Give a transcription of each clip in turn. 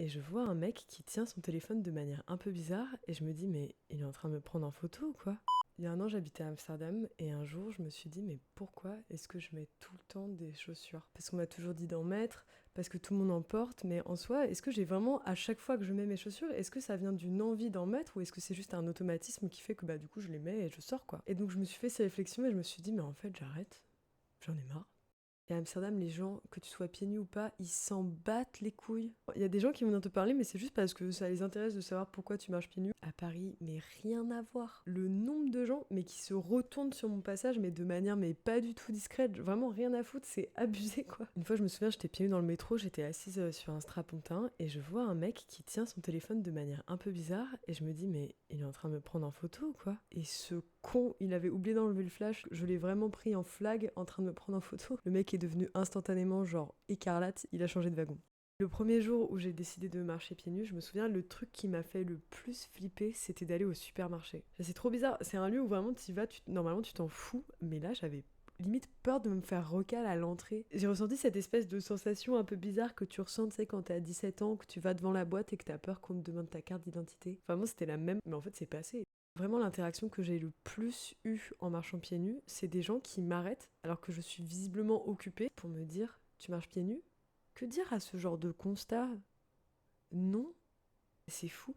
et je vois un mec qui tient son téléphone de manière un peu bizarre et je me dis mais il est en train de me prendre en photo ou quoi? Il y a un an j'habitais à Amsterdam et un jour je me suis dit mais pourquoi est-ce que je mets tout le temps des chaussures? Parce qu'on m'a toujours dit d'en mettre, parce que tout le monde en porte, mais en soi est-ce que j'ai vraiment à chaque fois que je mets mes chaussures, est-ce que ça vient d'une envie d'en mettre ou est-ce que c'est juste un automatisme qui fait que bah du coup je les mets et je sors quoi? Et donc je me suis fait ces réflexions et je me suis dit mais en fait j'arrête, j'en ai marre. Et à Amsterdam, les gens, que tu sois pieds nus ou pas, ils s'en battent les couilles. Il y a des gens qui vont te parler, mais c'est juste parce que ça les intéresse de savoir pourquoi tu marches pieds nus. À Paris, mais rien à voir. Le nombre de gens, mais qui se retournent sur mon passage, mais de manière mais pas du tout discrète, vraiment rien à foutre, c'est abusé quoi. Une fois, je me souviens, j'étais pieds nus dans le métro, j'étais assise sur un strapontin, et je vois un mec qui tient son téléphone de manière un peu bizarre, et je me dis, mais il est en train de me prendre en photo ou quoi? Et ce con, il avait oublié d'enlever le flash, je l'ai vraiment pris en flag en train de me prendre en photo. Le mec est devenu instantanément genre écarlate, il a changé de wagon. Le premier jour où j'ai décidé de marcher pieds nus, je me souviens, le truc qui m'a fait le plus flipper, c'était d'aller au supermarché. C'est trop bizarre, c'est un lieu où vraiment tu y vas, normalement tu t'en fous, mais là j'avais limite peur de me faire recal à l'entrée. J'ai ressenti cette espèce de sensation un peu bizarre que tu ressens, tu sais, quand t'as 17 ans, que tu vas devant la boîte et que t'as peur qu'on te demande ta carte d'identité. Vraiment, c'était la même, mais en fait, c'est passé. Vraiment, l'interaction que j'ai le plus eue en marchant pieds nus, c'est des gens qui m'arrêtent alors que je suis visiblement occupée pour me dire tu marches pieds nus? Que dire à ce genre de constat? Non, c'est fou.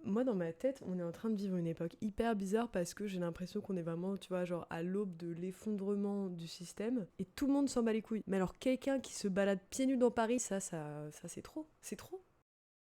Moi, dans ma tête, on est en train de vivre une époque hyper bizarre parce que j'ai l'impression qu'on est vraiment, tu vois, genre à l'aube de l'effondrement du système et tout le monde s'en bat les couilles. Mais alors, quelqu'un qui se balade pieds nus dans Paris, ça c'est trop. C'est trop.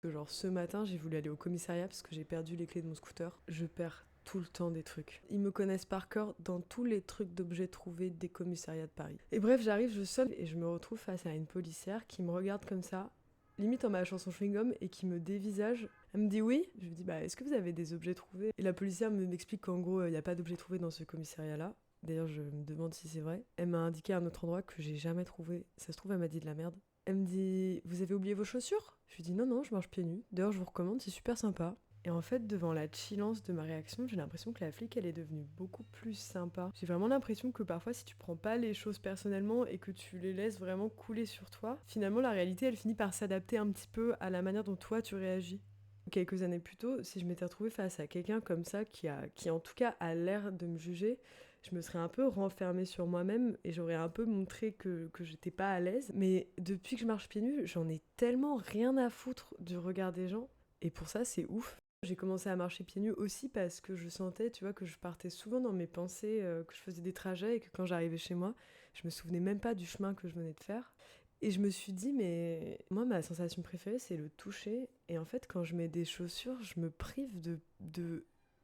Genre, ce matin, j'ai voulu aller au commissariat parce que j'ai perdu les clés de mon scooter. Je perds tout le temps des trucs. Ils me connaissent par cœur dans tous les trucs d'objets trouvés des commissariats de Paris. Et bref, j'arrive, je sonne et je me retrouve face à une policière qui me regarde comme ça, limite en mâchant son chewing-gum et qui me dévisage. Elle me dit oui. Je lui dis bah est-ce que vous avez des objets trouvés? Et la policière m'explique qu'en gros il n'y a pas d'objets trouvés dans ce commissariat-là. D'ailleurs je me demande si c'est vrai. Elle m'a indiqué un autre endroit que j'ai jamais trouvé. Ça se trouve elle m'a dit de la merde. Elle me dit vous avez oublié vos chaussures? Je lui dis non je marche pieds nus. D'ailleurs je vous recommande, c'est super sympa. Et en fait, devant la chillance de ma réaction, j'ai l'impression que la flic, elle est devenue beaucoup plus sympa. J'ai vraiment l'impression que parfois, si tu prends pas les choses personnellement et que tu les laisses vraiment couler sur toi, finalement, la réalité, elle finit par s'adapter un petit peu à la manière dont toi, tu réagis. Quelques années plus tôt, si je m'étais retrouvée face à quelqu'un comme ça, qui en tout cas a l'air de me juger, je me serais un peu renfermée sur moi-même et j'aurais un peu montré que j'étais pas à l'aise. Mais depuis que je marche pieds nus, j'en ai tellement rien à foutre du regard des gens. Et pour ça, c'est ouf. J'ai commencé à marcher pieds nus aussi parce que je sentais, tu vois, que je partais souvent dans mes pensées, que je faisais des trajets et que quand j'arrivais chez moi, je me souvenais même pas du chemin que je venais de faire. Et je me suis dit, mais moi, ma sensation préférée, c'est le toucher. Et en fait, quand je mets des chaussures, je me prive de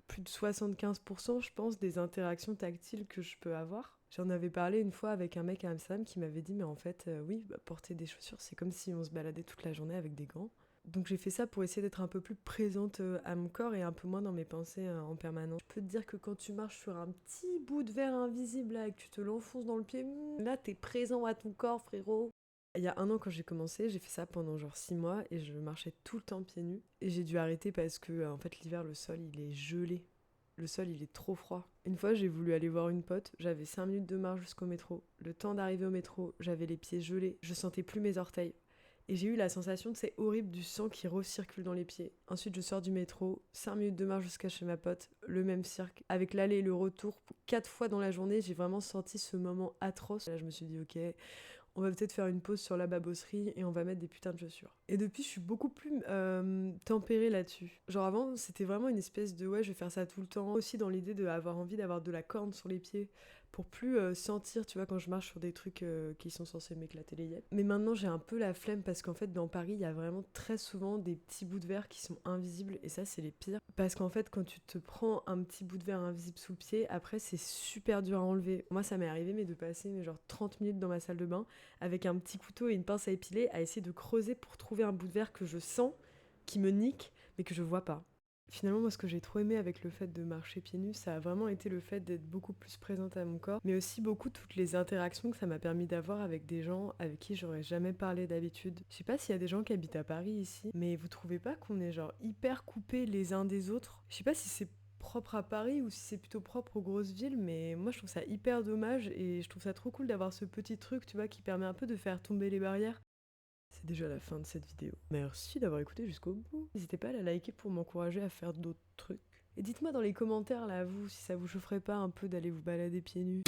plus de 75%, je pense, des interactions tactiles que je peux avoir. J'en avais parlé une fois avec un mec à Amsterdam qui m'avait dit, mais en fait, oui, bah, porter des chaussures, c'est comme si on se baladait toute la journée avec des gants. Donc j'ai fait ça pour essayer d'être un peu plus présente à mon corps et un peu moins dans mes pensées en permanence. Je peux te dire que quand tu marches sur un petit bout de verre invisible là, et que tu te l'enfonces dans le pied, là t'es présent à ton corps frérot. Il y a un an quand j'ai commencé, j'ai fait ça pendant genre 6 mois et je marchais tout le temps pieds nus. Et j'ai dû arrêter parce que en fait l'hiver le sol il est gelé. Le sol il est trop froid. Une fois j'ai voulu aller voir une pote, j'avais 5 minutes de marche jusqu'au métro. Le temps d'arriver au métro, j'avais les pieds gelés, je sentais plus mes orteils. Et j'ai eu la sensation, c'est horrible, du sang qui recircule dans les pieds. Ensuite, je sors du métro, 5 minutes de marche jusqu'à chez ma pote, le même cirque. Avec l'aller et le retour, 4 fois dans la journée, j'ai vraiment senti ce moment atroce. Là, je me suis dit, ok, on va peut-être faire une pause sur la babosserie et on va mettre des putains de chaussures. Et depuis, je suis beaucoup plus tempérée là-dessus. Genre avant, c'était vraiment une espèce de ouais, je vais faire ça tout le temps. Aussi dans l'idée d'avoir envie d'avoir de la corne sur les pieds pour plus sentir, tu vois, quand je marche sur des trucs qui sont censés m'éclater les yeux. Mais maintenant, j'ai un peu la flemme parce qu'en fait, dans Paris, il y a vraiment très souvent des petits bouts de verre qui sont invisibles et ça, c'est les pires. Parce qu'en fait, quand tu te prends un petit bout de verre invisible sous le pied, après, c'est super dur à enlever. Moi, ça m'est arrivé, mais de passer genre 30 minutes dans ma salle de bain avec un petit couteau et une pince à épiler à essayer de creuser pour trouver un bout de verre que je sens, qui me nique, mais que je vois pas. Finalement, moi, ce que j'ai trop aimé avec le fait de marcher pieds nus, ça a vraiment été le fait d'être beaucoup plus présente à mon corps, mais aussi beaucoup toutes les interactions que ça m'a permis d'avoir avec des gens avec qui j'aurais jamais parlé d'habitude. Je sais pas s'il y a des gens qui habitent à Paris ici, mais vous trouvez pas qu'on est genre hyper coupés les uns des autres? Je sais pas si c'est propre à Paris ou si c'est plutôt propre aux grosses villes, mais moi je trouve ça hyper dommage et je trouve ça trop cool d'avoir ce petit truc, tu vois, qui permet un peu de faire tomber les barrières. C'est déjà la fin de cette vidéo. Merci d'avoir écouté jusqu'au bout. N'hésitez pas à la liker pour m'encourager à faire d'autres trucs. Et dites-moi dans les commentaires là, vous, si ça vous chaufferait pas un peu d'aller vous balader pieds nus.